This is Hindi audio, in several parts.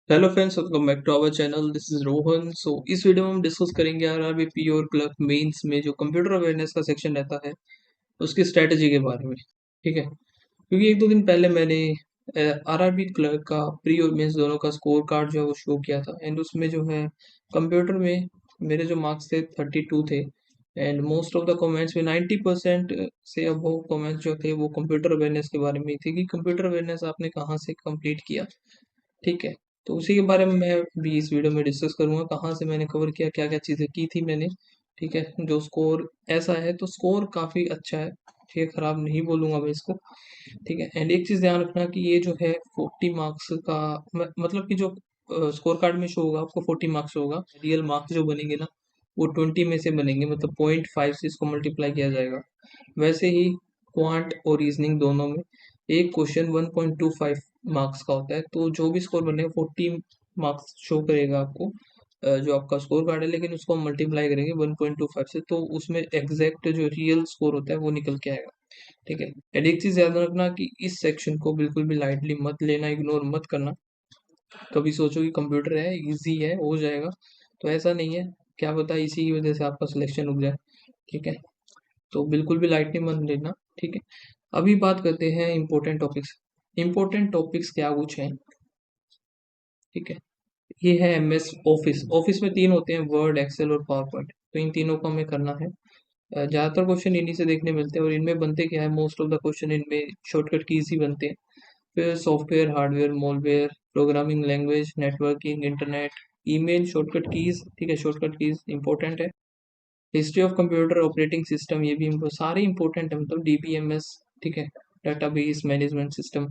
Hello friends, welcome back to our channel. This is Rohan. इस वीडियो में हम डिस्कस करेंगे आरआरबी पी और क्लर्क मेंस में जो कंप्यूटर अवेयरनेस का सेक्शन रहता है उसकी स्ट्रेटजी के बारे में। ठीक है, क्योंकि एक दो दिन पहले मैंने आरआरबी क्लर्क का प्री और मेंस दोनों का स्कोर कार्ड जो है वो शो किया था, एंड उसमें जो है कंप्यूटर में मेरे जो मार्क्स थे 32 थे। And most of the comments में 90% से अब वो कमेंट्स जो थे वो कंप्यूटर अवेयरनेस के बारे में ही थे कि कंप्यूटर अवेयरनेस आपने कहाँ से कंप्लीट किया। ठीक है, तो उसी के बारे में मैं भी इस वीडियो में डिस्कस करूंगा, कहाँ से मैंने कवर किया, क्या क्या चीज़ें की थी मैंने। ठीक है, जो स्कोर ऐसा है तो स्कोर काफ़ी अच्छा है। ठीक है, खराब नहीं बोलूंगा मैं इसको। ठीक है, एंड एक चीज़ ध्यान रखना कि ये जो है 40 मार्क्स का मतलब कि जो स्कोर कार्ड में शो होगा आपको 40 मार्क्स होगा। रियल मार्क्स जो बनेंगे ना वो 20 में से बनेंगे, मतलब 0.5 से इसको मल्टीप्लाई किया जाएगा। वैसे ही क्वांट और रीजनिंग दोनों में एक क्वेश्चन 1.25 मार्क्स का होता है, तो जो भी स्कोर बनेगा 40 मार्क्स शो करेगा आपको। जो आपका स्कोर कार्ड है, लेकिन उसको हम मल्टीप्लाई करेंगे 1.25 से, तो उसमें एग्जैक्ट जो रियल स्कोर होता है वो निकल के आएगा। ठीक है, एंड एक चीज याद रखना कि इस सेक्शन को बिल्कुल भी लाइटली मत लेना, इग्नोर मत करना। कभी सोचो कि कंप्यूटर है, इजी है, हो जाएगा, तो ऐसा नहीं है। क्या पता इसी की वजह से आपका सिलेक्शन रुक जाए। ठीक है, तो बिल्कुल भी लाइटली मत लेना। ठीक है, अभी बात करते हैं इम्पोर्टेंट टॉपिक्स। इम्पोर्टेंट टॉपिक्स क्या कुछ हैं। ठीक है, ये है एमएस ऑफिस। ऑफिस में तीन होते हैं, वर्ड, एक्सेल और पावर पॉइंट, तो इन तीनों को हमें करना है। ज़्यादातर क्वेश्चन इन्हीं से देखने मिलते हैं, और इनमें बनते क्या है, मोस्ट ऑफ द क्वेश्चन इनमें शॉर्टकट कीज ही बनते हैं। फिर software, hardware, malware, programming language, networking, internet, email, shortcut keys. ठीक है, शॉर्टकट कीज इंपॉर्टेंट है। History of computer, operating system, ये भी सारे इंपॉर्टेंट है, मतलब डीबीएमएस। ठीक है, डाटाबेस मैनेजमेंट सिस्टम।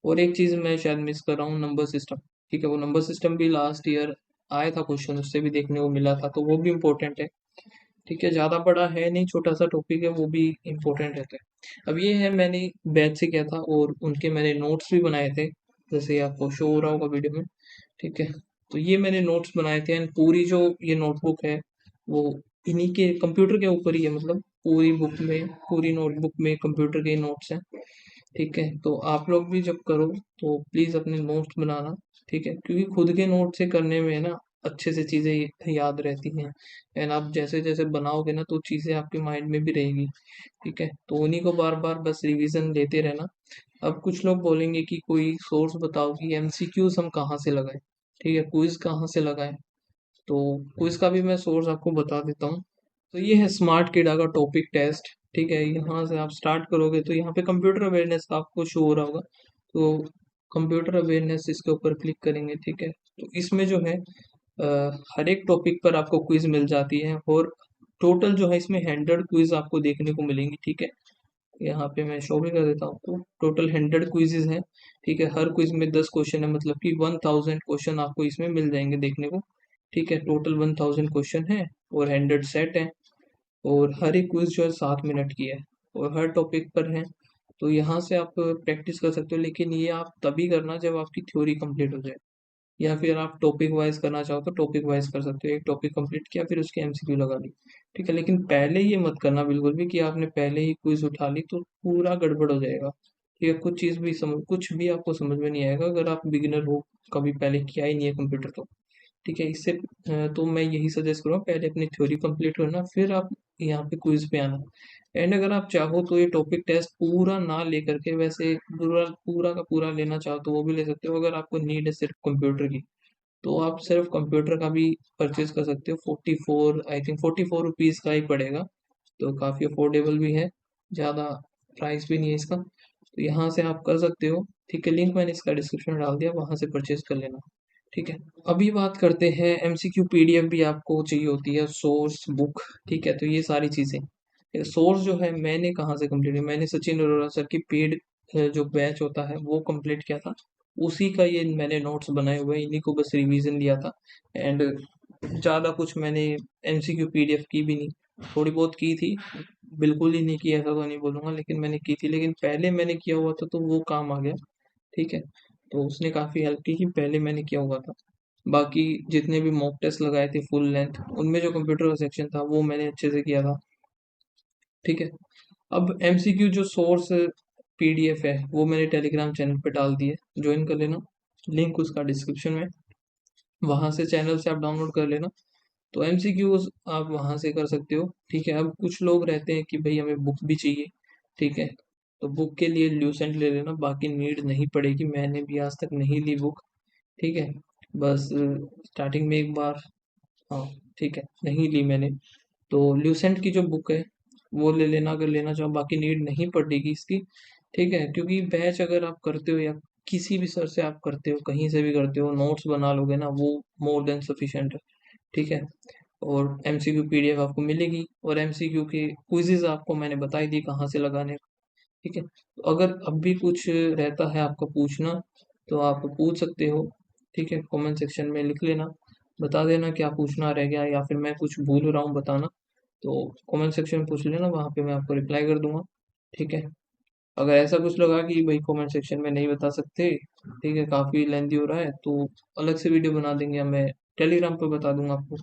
और एक चीज मैं शायद मिस कर रहा हूँ, नंबर सिस्टम। ठीक है, वो नंबर सिस्टम भी लास्ट ईयर आया था क्वेश्चन, उससे भी देखने को मिला था, तो वो भी इम्पोर्टेंट है। ठीक है, ज्यादा बड़ा है नहीं, छोटा सा टॉपिक है, वो भी इम्पोर्टेंट रहता है। अब ये है, मैंने बैच से किया था और उनके मैंने नोट्स भी बनाए थे, जैसे आपको शो हो रहा होगा वीडियो में। ठीक है, तो ये मैंने नोट्स बनाए थे, एंड पूरी जो ये नोटबुक है वो इन्हीं के कंप्यूटर के ऊपर ही है, मतलब पूरी बुक में, पूरी नोटबुक में कंप्यूटर के नोट्स हैं। ठीक है, तो आप लोग भी जब करो तो प्लीज अपने नोट्स बनाना। ठीक है, क्योंकि खुद के नोट से करने में ना अच्छे से चीजें याद रहती हैं, एंड आप जैसे जैसे बनाओगे ना तो चीजें आपके माइंड में भी रहेगी। ठीक है, तो उन्हीं को बार बार बस रिवीजन लेते रहना। अब कुछ लोग बोलेंगे कि कोई सोर्स बताओ कि एमसीक्यूज हम कहाँ से लगाएं। ठीक है, क्विज कहाँ से लगाएं, तो क्विज का भी मैं सोर्स आपको बता देता हूँ। तो ये है स्मार्ट किडा का टॉपिक टेस्ट। ठीक है, यहाँ से आप स्टार्ट करोगे तो यहाँ पे कंप्यूटर अवेयरनेस का आपको शो हो रहा होगा, तो कंप्यूटर अवेयरनेस इसके ऊपर क्लिक करेंगे। ठीक है, तो इसमें जो है हर एक टॉपिक पर आपको क्विज मिल जाती है, और टोटल जो है इसमें 100 क्विज आपको देखने को मिलेंगी। ठीक है, यहाँ पे मैं शो भी कर देता हूँ, तो टोटल 100 क्विजेज हैं। ठीक है, हर क्विज में 10 क्वेश्चन है, मतलब कि 1000 क्वेश्चन आपको इसमें मिल जाएंगे देखने को। ठीक है, टोटल 1000 क्वेश्चन है और 100 सेट है, और हर एक क्विज जो है 7 मिनट की है, और हर टॉपिक पर है। तो यहाँ से आप प्रैक्टिस कर सकते हो, लेकिन ये आप तभी करना जब आपकी थ्योरी कंप्लीट हो जाए, या फिर आप टॉपिक वाइज करना चाहो तो टॉपिक वाइज कर सकते हो। एक टॉपिक कंप्लीट किया फिर उसके एमसीक्यू लगा ली। ठीक है, लेकिन पहले ये मत करना बिल्कुल भी कि आपने पहले ही क्विज उठा ली, तो पूरा गड़बड़ हो जाएगा। ठीक है, कुछ चीज़ भी समझ, कुछ भी आपको समझ में नहीं आएगा अगर आप बिगिनर हो, कभी पहले किया ही नहीं है कंप्यूटर तो। ठीक है, इससे तो मैं यही सजेस्ट करूँगा, पहले अपनी थ्योरी कंप्लीट करना, फिर आप यहाँ पे क्विज पे आना। एंड अगर आप चाहो तो ये टॉपिक टेस्ट पूरा ना लेकर के, वैसे पूरा पूरा का पूरा लेना चाहो तो वो भी ले सकते हो, अगर आपको नीड है सिर्फ कंप्यूटर की, तो आप सिर्फ कंप्यूटर का भी परचेज कर सकते हो। 44, आई थिंक 44 रुपीज़ का ही पड़ेगा, तो काफ़ी अफोर्डेबल भी है, ज़्यादा प्राइस भी नहीं है इसका, तो यहाँ से आप कर सकते हो। ठीक है, लिंक मैंने इसका डिस्क्रिप्शन में डाल दिया, वहाँ से परचेज कर लेना। ठीक है, अभी बात करते हैं एमसीक्यू पीडीएफ भी आपको चाहिए होती है, सोर्स बुक। ठीक है, तो ये सारी चीज़ें, सोर्स जो है मैंने कहाँ से कंप्लीट किया, मैंने सचिन अरोड़ा सर की पेड जो बैच होता है वो कंप्लीट किया था, उसी का ये मैंने नोट्स बनाए हुए हैं, इन्हीं को बस रिवीजन लिया था। एंड ज़्यादा कुछ मैंने एमसीक्यू पीडीएफ की भी नहीं, थोड़ी बहुत की थी, बिल्कुल ही नहीं की ऐसा तो नहीं बोलूँगा, लेकिन मैंने की थी, लेकिन पहले मैंने किया हुआ था तो वो काम आ गया। ठीक है, तो उसने काफ़ी हेल्प की कि पहले मैंने किया हुआ था। बाकी जितने भी मॉक टेस्ट लगाए थे फुल लेंथ, उनमें जो कंप्यूटर का सेक्शन था वो मैंने अच्छे से किया था। ठीक है, अब एमसीक्यू जो सोर्स पीडीएफ है वो मैंने टेलीग्राम चैनल पे डाल दी है, ज्वाइन कर लेना, लिंक उसका डिस्क्रिप्शन में। वहां से चैनल से आप डाउनलोड कर लेना। तो एमसीक्यूज आप वहां से कर सकते हो। ठीक है, अब कुछ लोग रहते हैं कि भाई हमें बुक भी चाहिए। ठीक है, तो बुक के लिए ल्यूसेंट ले लेना, बाकी नीड नहीं पड़ेगी, मैंने भी आज तक नहीं ली बुक। ठीक है, बस स्टार्टिंग में एक बार, हाँ ठीक है, नहीं ली मैंने। तो ल्यूसेंट की जो बुक है वो ले लेना अगर लेना चाहो, बाकी नीड नहीं पड़ेगी इसकी। ठीक है, क्योंकि बैच अगर आप करते हो या किसी भी सर से आप करते हो, कहीं से भी करते हो, नोट्स बना लोगे ना, वो मोर देन सफिशिएंट है। ठीक है, और एमसीक्यू पीडीएफ आपको मिलेगी, और एमसीक्यू के क्विजेज आपको मैंने बता ही दी कहाँ से लगाने। ठीक है, तो अगर अब भी कुछ रहता है आपका पूछना, तो आप पूछ सकते हो। ठीक है, कमेंट सेक्शन में लिख लेना, बता देना क्या पूछना रह गया, या फिर मैं कुछ भूल रहा हूँ बताना। तो कमेंट सेक्शन में पूछ लेना, वहाँ पे मैं आपको रिप्लाई कर दूंगा। ठीक है, अगर ऐसा कुछ लगा कि भाई कमेंट सेक्शन में नहीं बता सकते, ठीक है, काफ़ी लेंदी हो रहा है, तो अलग से वीडियो बना देंगे, या मैं टेलीग्राम पर बता दूंगा आपको।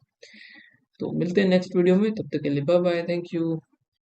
तो मिलते हैं नेक्स्ट वीडियो में, तब तक के लिए बाय बाय, थैंक यू।